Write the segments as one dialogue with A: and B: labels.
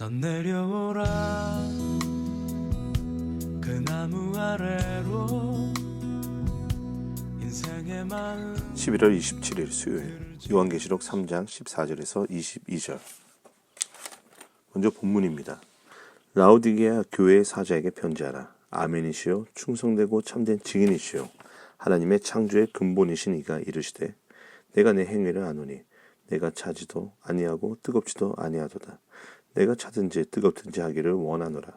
A: 넌 내려오라 그 나무 아래로 인생의 마음
B: 11월 27일 수요일 요한계시록 3장 14절에서 22절. 먼저 본문입니다. 라오디게아 교회의 사자에게 편지하라. 아멘이시요 충성되고 참된 증인이시요 하나님의 창조의 근본이신 이가 이르시되 내가 내 행위를 아노니 내가 차지도 아니하고 뜨겁지도 아니하도다. 내가 차든지 뜨겁든지 하기를 원하노라.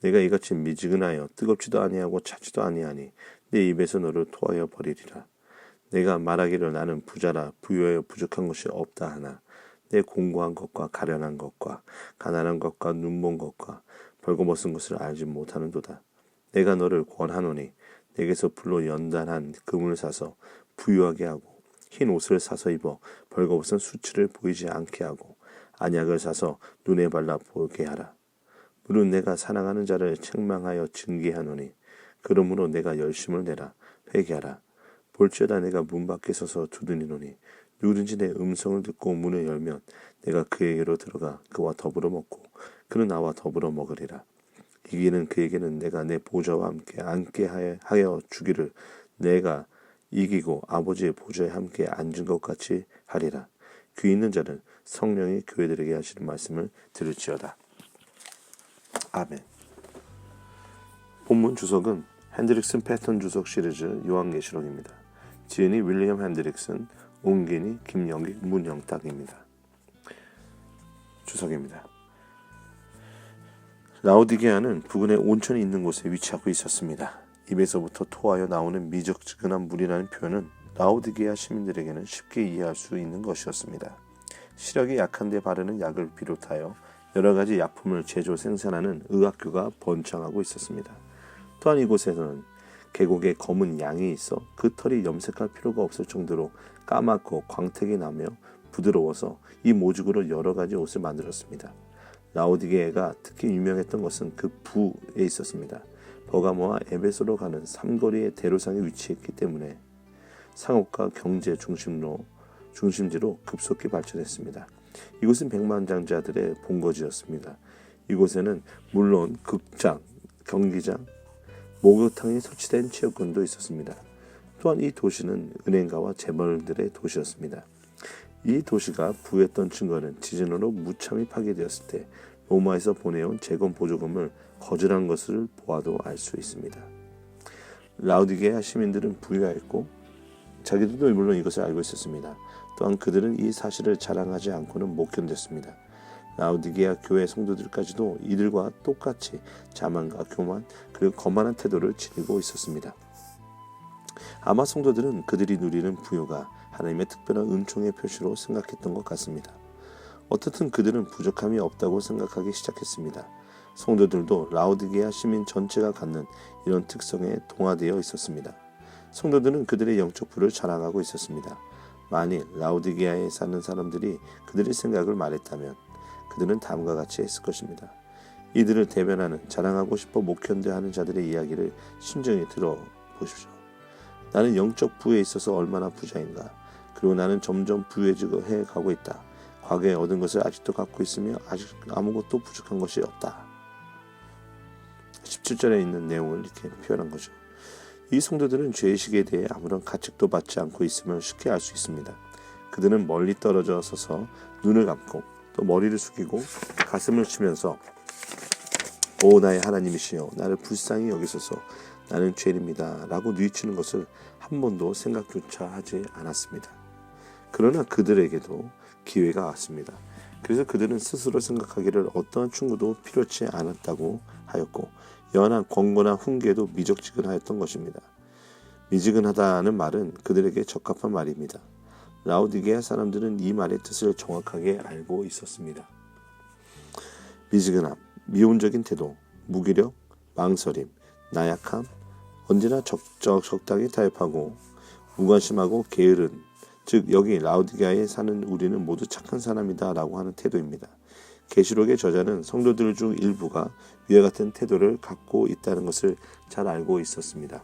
B: 내가 이같이 미지근하여 뜨겁지도 아니하고 차지도 아니하니 내 입에서 너를 토하여 버리리라. 내가 말하기를 나는 부자라 부유하여 부족한 것이 없다 하나 내 공고한 것과 가련한 것과 가난한 것과 눈먼 것과 벌거벗은 것을 알지 못하는도다. 내가 너를 권하노니 내게서 불로 연단한 금을 사서 부유하게 하고 흰 옷을 사서 입어 벌거벗은 수치를 보이지 않게 하고 안약을 사서 눈에 발라 보게 하라. 물은 내가 사랑하는 자를 책망하여 징계하노니 그러므로 내가 열심을 내라 회개하라. 볼지어다 내가 문 밖에 서서 두드리노니 누구든지 내 음성을 듣고 문을 열면 내가 그에게로 들어가 그와 더불어 먹고 그는 나와 더불어 먹으리라. 이기는 그에게는 내가 내 보좌와 함께 앉게 하여 주기를 내가 이기고 아버지의 보좌에 함께 앉은 것 같이 하리라. 귀 있는 자는 성령이 교회들에게 하시는 말씀을 들을지어다. 아멘. 본문 주석은 핸드릭슨 패턴 주석 시리즈 요한계시록입니다. 지은이 윌리엄 핸드릭슨, 옮긴이 김영익, 문영탁입니다. 주석입니다. 라오디게아는 부근에 온천이 있는 곳에 위치하고 있었습니다. 입에서부터 토하여 나오는 미적지근한 물이라는 표현은 라오디게아 시민들에게는 쉽게 이해할 수 있는 것이었습니다. 시력이 약한 데 바르는 약을 비롯하여 여러 가지 약품을 제조 생산하는 의학교가 번창하고 있었습니다. 또한 이곳에서는 계곡에 검은 양이 있어 그 털이 염색할 필요가 없을 정도로 까맣고 광택이 나며 부드러워서 이 모죽으로 여러 가지 옷을 만들었습니다. 라오디게아가 특히 유명했던 것은 그 부에 있었습니다. 버가모와 에베소로 가는 삼거리의 대로상에 위치했기 때문에 상업과 경제 중심지로 급속히 발전했습니다. 이곳은 백만장자들의 본거지였습니다. 이곳에는 물론 극장, 경기장, 목욕탕이 설치된 체육관도 있었습니다. 또한 이 도시는 은행가와 재벌들의 도시였습니다. 이 도시가 부했던 증거는 지진으로 무참히 파괴되었을 때 로마에서 보내온 재건 보조금을 거절한 것을 보아도 알 수 있습니다. 라오디게아 시민들은 부유하였고 자기들도 물론 이것을 알고 있었습니다. 또한 그들은 이 사실을 자랑하지 않고는 못 견뎠습니다. 라오디게아 교회 성도들까지도 이들과 똑같이 자만과 교만 그리고 거만한 태도를 지니고 있었습니다. 아마 성도들은 그들이 누리는 부요가 하나님의 특별한 은총의 표시로 생각했던 것 같습니다. 어떻든 그들은 부족함이 없다고 생각하기 시작했습니다. 성도들도 라오디게아 시민 전체가 갖는 이런 특성에 동화되어 있었습니다. 성도들은 그들의 영적 부를 자랑하고 있었습니다. 만일 라오디게아에 사는 사람들이 그들의 생각을 말했다면 그들은 다음과 같이 했을 것입니다. 이들을 대변하는 자랑하고 싶어 못 견뎌하는 자들의 이야기를 신중히 들어보십시오. 나는 영적 부에 있어서 얼마나 부자인가. 그리고 나는 점점 부유해지고 가고 있다. 과거에 얻은 것을 아직도 갖고 있으며 아직 아무것도 부족한 것이 없다. 17절에 있는 내용을 이렇게 표현한 거죠. 이 성도들은 죄의식에 대해 아무런 가책도 받지 않고 있음을 쉽게 알 수 있습니다. 그들은 멀리 떨어져 서서 눈을 감고 또 머리를 숙이고 가슴을 치면서 오 나의 하나님이시여 나를 불쌍히 여기소서 나는 죄인입니다 라고 뉘우치는 것을 한 번도 생각조차 하지 않았습니다. 그러나 그들에게도 기회가 왔습니다. 그래서 그들은 스스로 생각하기를 어떠한 충고도 필요치 않았다고 하였고 연한 권고나 훈계도 미적지근하였던 것입니다. 미지근하다는 말은 그들에게 적합한 말입니다. 라오디게아 사람들은 이 말의 뜻을 정확하게 알고 있었습니다. 미지근함, 미온적인 태도, 무기력, 망설임, 나약함, 언제나 적당히 타협하고 무관심하고 게으른, 즉 여기 라오디게아에 사는 우리는 모두 착한 사람이다 라고 하는 태도입니다. 계시록의 저자는 성도들 중 일부가 위와 같은 태도를 갖고 있다는 것을 잘 알고 있었습니다.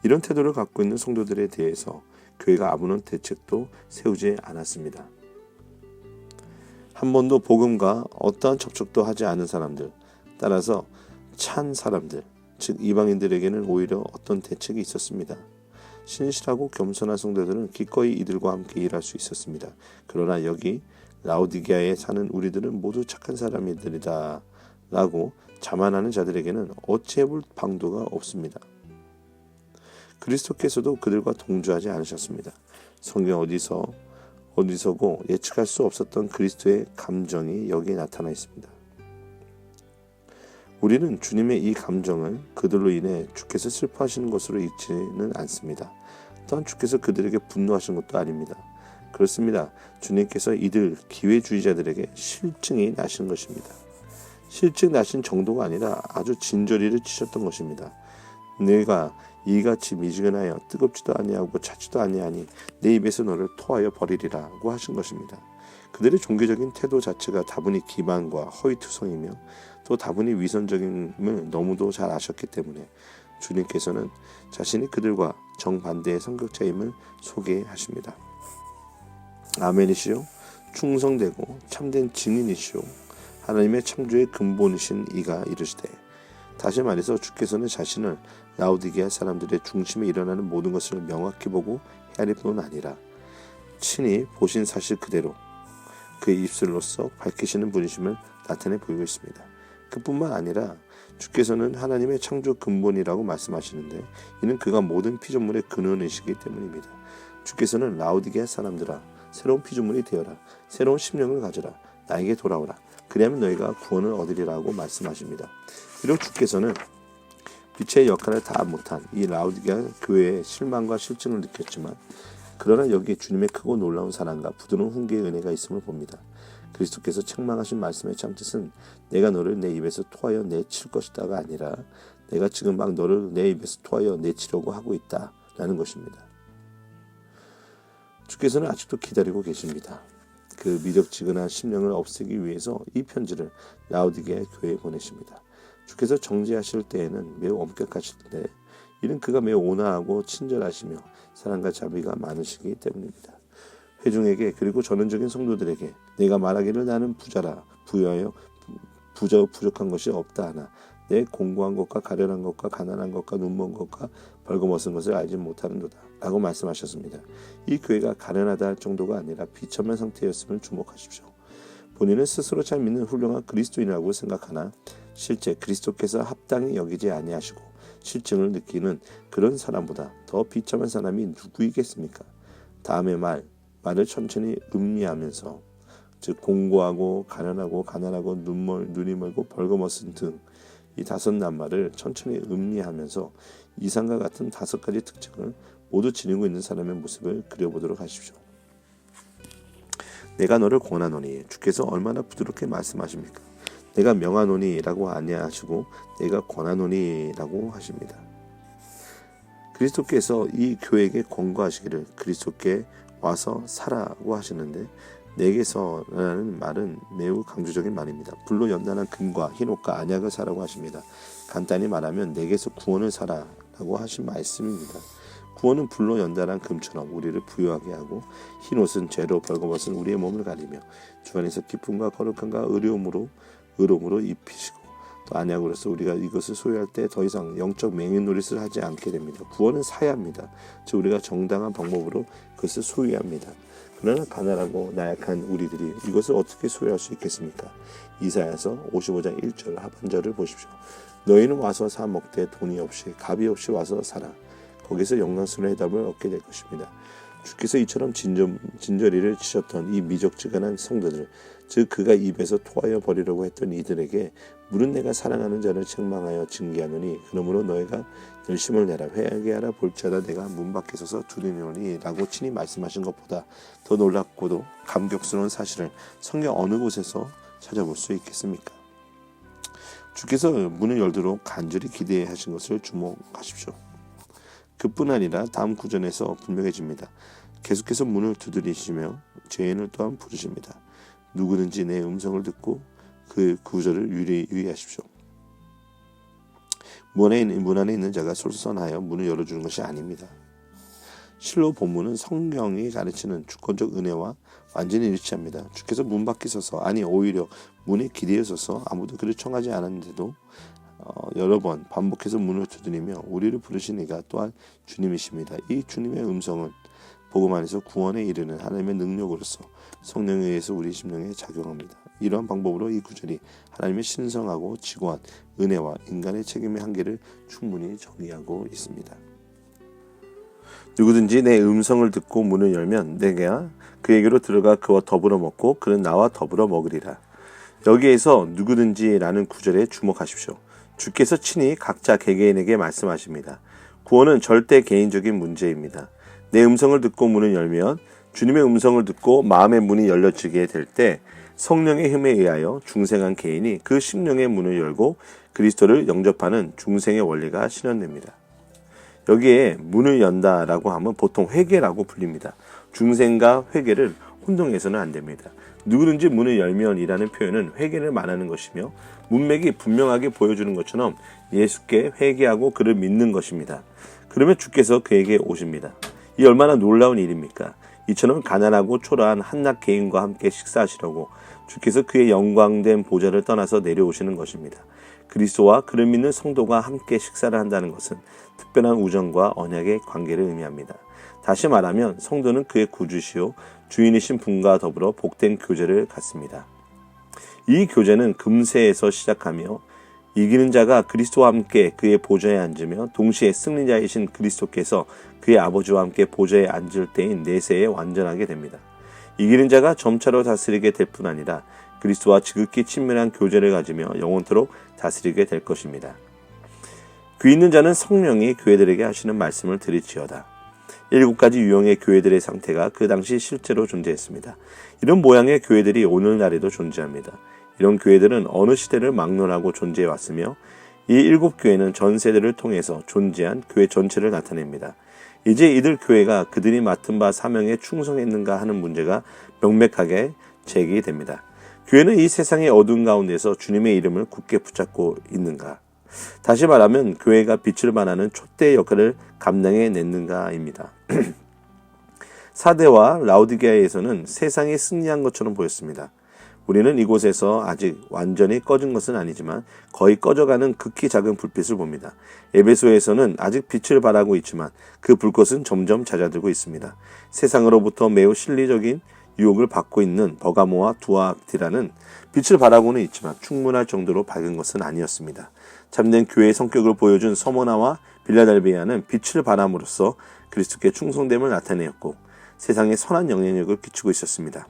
B: 이런 태도를 갖고 있는 성도들에 대해서 교회가 아무런 대책도 세우지 않았습니다. 한 번도 복음과 어떠한 접촉도 하지 않은 사람들, 따라서 찬 사람들, 즉 이방인들에게는 오히려 어떤 대책이 있었습니다. 신실하고 겸손한 성도들은 기꺼이 이들과 함께 일할 수 있었습니다. 그러나 여기 라오디게아에 사는 우리들은 모두 착한 사람들이다 라고 자만하는 자들에게는 어찌해볼 방도가 없습니다. 그리스도께서도 그들과 동조하지 않으셨습니다. 성경 어디서고 예측할 수 없었던 그리스도의 감정이 여기에 나타나 있습니다. 우리는 주님의 이 감정을 그들로 인해 주께서 슬퍼하시는 것으로 읽지는 않습니다. 또한 주께서 그들에게 분노하신 것도 아닙니다. 그렇습니다. 주님께서 이들 기회주의자들에게 실증이 나신 것입니다. 실증 나신 정도가 아니라 아주 진저리를 치셨던 것입니다. 내가 이같이 미지근하여 뜨겁지도 아니하고 차지도 아니하니 내 입에서 너를 토하여 버리리라고 하신 것입니다. 그들의 종교적인 태도 자체가 다분히 기만과 허위투성이며 또 다분히 위선적임을 너무도 잘 아셨기 때문에 주님께서는 자신이 그들과 정반대의 성격자임을 소개하십니다. 아멘이시오. 충성되고 참된 증인이시오. 하나님의 창조의 근본이신 이가 이르시되, 다시 말해서 주께서는 자신을 라오디게아 사람들의 중심에 일어나는 모든 것을 명확히 보고 헤아릴 뿐 아니라 친히 보신 사실 그대로 그의 입술로서 밝히시는 분이심을 나타내 보이고 있습니다. 그뿐만 아니라 주께서는 하나님의 창조 근본이라고 말씀하시는데 이는 그가 모든 피조물의 근원이시기 때문입니다. 주께서는 라오디게아 사람들아, 새로운 피조물이 되어라. 새로운 심령을 가져라. 나에게 돌아오라. 그리하면 너희가 구원을 얻으리라고 말씀하십니다. 비록 주께서는 빛의 역할을 다 못한 이 라오디게아 교회의 실망과 실증을 느꼈지만, 그러나 여기에 주님의 크고 놀라운 사랑과 부드러운 훈계의 은혜가 있음을 봅니다. 그리스도께서 책망하신 말씀의 참뜻은 내가 너를 내 입에서 토하여 내칠 것이다가 아니라 내가 지금 막 너를 내 입에서 토하여 내치려고 하고 있다 라는 것입니다. 주께서는 아직도 기다리고 계십니다. 그 미적지근한 심령을 없애기 위해서 이 편지를 라오디게아 교회에 보내십니다. 주께서 정죄하실 때에는 매우 엄격하실때 이는 그가 매우 온화하고 친절하시며 사랑과 자비가 많으시기 때문입니다. 회중에게 그리고 전원적인 성도들에게 내가 말하기를 나는 부자라 부여하여 부족한 것이 없다 하나 내 공고한 것과 가련한 것과 가난한 것과 눈먼 것과 벌거벗은 것을 알지 못하는도다 라고 말씀하셨습니다. 이 교회가 가련하다 할 정도가 아니라 비천한 상태였음을 주목하십시오. 본인은 스스로 잘 믿는 훌륭한 그리스도인이라고 생각하나 실제 그리스도께서 합당히 여기지 아니하시고 실증을 느끼는 그런 사람보다 더 비참한 사람이 누구이겠습니까? 다음의 말을 천천히 음미하면서, 즉 공고하고 가난하고 가난하고 눈이 멀고 벌거벗은 등 이 다섯 낱말을 천천히 음미하면서 이상과 같은 다섯 가지 특징을 모두 지니고 있는 사람의 모습을 그려보도록 하십시오. 내가 너를 권하노니, 주께서 얼마나 부드럽게 말씀하십니까? 내가 명하노니 라고 아니하시고 내가 권하노니 라고 하십니다. 그리스도께서 이 교회에게 권고하시기를 그리스도께 와서 살아고 하시는데, 내게서라는 말은 매우 강조적인 말입니다. 불로 연단한 금과 흰옷과 안약을 사라고 하십니다. 간단히 말하면 내게서 구원을 사라라고 하신 말씀입니다. 구원은 불로 연단한 금처럼 우리를 부유하게 하고, 흰옷은 죄로 벌거벗은 우리의 몸을 가리며 주 안에서 기쁨과 거룩함과 의로움으로 입히시고, 또 안약으로서 우리가 이것을 소유할 때 더 이상 영적 맹인 노릇을 하지 않게 됩니다. 구원은 사야합니다. 즉 우리가 정당한 방법으로 그것을 소유해야 합니다. 그러나 가난하고 나약한 우리들이 이것을 어떻게 소유할 수 있겠습니까? 이사야서 55장 1절 하반절을 보십시오. 너희는 와서 사 먹되 돈이 없이 값이 없이 와서 사라. 거기서 영광스러운 해답을 얻게 될 것입니다. 주께서 이처럼 진저리를 치셨던 이 미적지근한 성도들, 즉 그가 입에서 토하여 버리려고 했던 이들에게 물은 내가 사랑하는 자를 책망하여 징계하노니 그러므로 너희가 열심을 내라 회개하라 볼지어다 내가 문 밖에 서서 두드리노니 라고 친히 말씀하신 것보다 더 놀랍고도 감격스러운 사실을 성경 어느 곳에서 찾아볼 수 있겠습니까? 주께서 문을 열도록 간절히 기대하신 것을 주목하십시오. 그뿐 아니라 다음 구절에서 분명해집니다. 계속해서 문을 두드리시며 죄인을 또한 부르십니다. 누구든지 내 음성을 듣고 그 구절을 유의하십시오. 문 안에 있는 자가 솔선하여 문을 열어주는 것이 아닙니다. 실로 본문은 성경이 가르치는 주권적 은혜와 완전히 일치합니다. 주께서 문 밖에 서서, 아니 오히려 문에 기대어 서서 아무도 그를 청하지 않았는데도 여러 번 반복해서 문을 두드리며 우리를 부르신 이가 또한 주님이십니다. 이 주님의 음성은 복음 안에서 구원에 이르는 하나님의 능력으로서 성령에 의해서 우리 심령에 작용합니다. 이러한 방법으로 이 구절이 하나님의 신성하고 지고한 은혜와 인간의 책임의 한계를 충분히 정의하고 있습니다. 누구든지 내 음성을 듣고 문을 열면 내가 그에게로 들어가 그와 더불어 먹고 그는 나와 더불어 먹으리라. 여기에서 누구든지라는 구절에 주목하십시오. 주께서 친히 각자 개개인에게 말씀하십니다. 구원은 절대 개인적인 문제입니다. 내 음성을 듣고 문을 열면, 주님의 음성을 듣고 마음의 문이 열려지게 될 때 성령의 힘에 의하여 중생한 개인이 그 심령의 문을 열고 그리스도를 영접하는 중생의 원리가 실현됩니다. 여기에 문을 연다라고 하면 보통 회개라고 불립니다. 중생과 회개를 혼동해서는 안 됩니다. 누구든지 문을 열면이라는 표현은 회개를 말하는 것이며 문맥이 분명하게 보여주는 것처럼 예수께 회개하고 그를 믿는 것입니다. 그러면 주께서 그에게 오십니다. 이 얼마나 놀라운 일입니까? 이처럼 가난하고 초라한 한낱 개인과 함께 식사하시려고 주께서 그의 영광된 보좌를 떠나서 내려오시는 것입니다. 그리스도와 그를 믿는 성도가 함께 식사를 한다는 것은 특별한 우정과 언약의 관계를 의미합니다. 다시 말하면 성도는 그의 구주시요 주인이신 분과 더불어 복된 교제를 갖습니다. 이 교제는 금세에서 시작하며 이기는 자가 그리스도와 함께 그의 보좌에 앉으며 동시에 승리자이신 그리스도께서 그의 아버지와 함께 보좌에 앉을 때인 내세에 완전하게 됩니다. 이기는 자가 점차로 다스리게 될 뿐 아니라 그리스도와 지극히 친밀한 교제를 가지며 영원토록 다스리게 될 것입니다. 귀 있는 자는 성령이 교회들에게 하시는 말씀을 들을지어다. 7가지 유형의 교회들의 상태가 그 당시 실제로 존재했습니다. 이런 모양의 교회들이 오늘날에도 존재합니다. 이런 교회들은 어느 시대를 막론하고 존재해 왔으며 이 7교회는 전 세대를 통해서 존재한 교회 전체를 나타냅니다. 이제 이들 교회가 그들이 맡은 바 사명에 충성했는가 하는 문제가 명백하게 제기됩니다. 교회는 이 세상의 어두운 가운데서 주님의 이름을 굳게 붙잡고 있는가? 다시 말하면 교회가 빛을 발하는 촛대의 역할을 감당해냈는가입니다. 사대와 라오디게아에서는 세상이 승리한 것처럼 보였습니다. 우리는 이곳에서 아직 완전히 꺼진 것은 아니지만 거의 꺼져가는 극히 작은 불빛을 봅니다. 에베소에서는 아직 빛을 발하고 있지만 그 불꽃은 점점 잦아들고 있습니다. 세상으로부터 매우 실리적인 유혹을 받고 있는 버가모와 두아티라는 빛을 발하고는 있지만 충분할 정도로 밝은 것은 아니었습니다. 참된 교회의 성격을 보여준 서모나와 빌라델비아는 빛을 발함으로써 그리스도께 충성됨을 나타내었고 세상에 선한 영향력을 끼치고 있었습니다.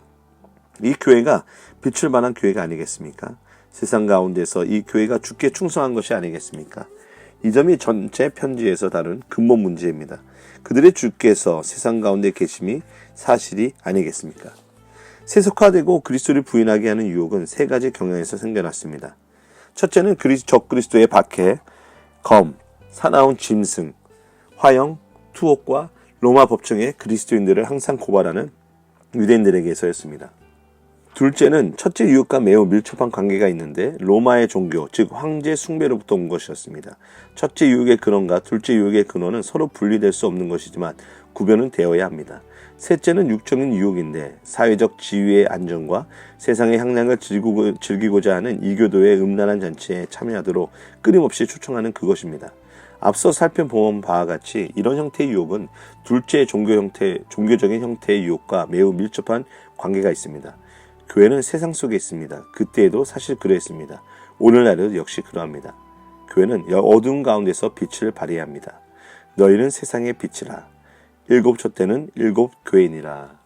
B: 이 교회가 빛을 발한 교회가 아니겠습니까? 세상 가운데서 이 교회가 주께 충성한 것이 아니겠습니까? 이 점이 전체 편지에서 다룬 근본 문제입니다. 그들의 주께서 세상 가운데 계심이 사실이 아니겠습니까? 세속화되고 그리스도를 부인하게 하는 유혹은 3가지 경향에서 생겨났습니다. 첫째는 적그리스도의 박해, 검, 사나운 짐승, 화형, 투옥과 로마 법정에 그리스도인들을 항상 고발하는 유대인들에게서였습니다. 둘째는 첫째 유혹과 매우 밀접한 관계가 있는데 로마의 종교, 즉 황제 숭배로부터 온 것이었습니다. 첫째 유혹의 근원과 둘째 유혹의 근원은 서로 분리될 수 없는 것이지만 구별은 되어야 합니다. 셋째는 육적인 유혹인데 사회적 지위의 안정과 세상의 향락을 즐기고자 하는 이교도의 음란한 잔치에 참여하도록 끊임없이 초청하는 그것입니다. 앞서 살펴본 바와 같이 이런 형태의 유혹은 둘째 종교적인 형태의 유혹과 매우 밀접한 관계가 있습니다. 교회는 세상 속에 있습니다. 그때에도 사실 그랬습니다. 오늘날에도 역시 그러합니다. 교회는 어두운 가운데서 빛을 발해야 합니다. 너희는 세상의 빛이라. 7 촛대는 7 교회니라.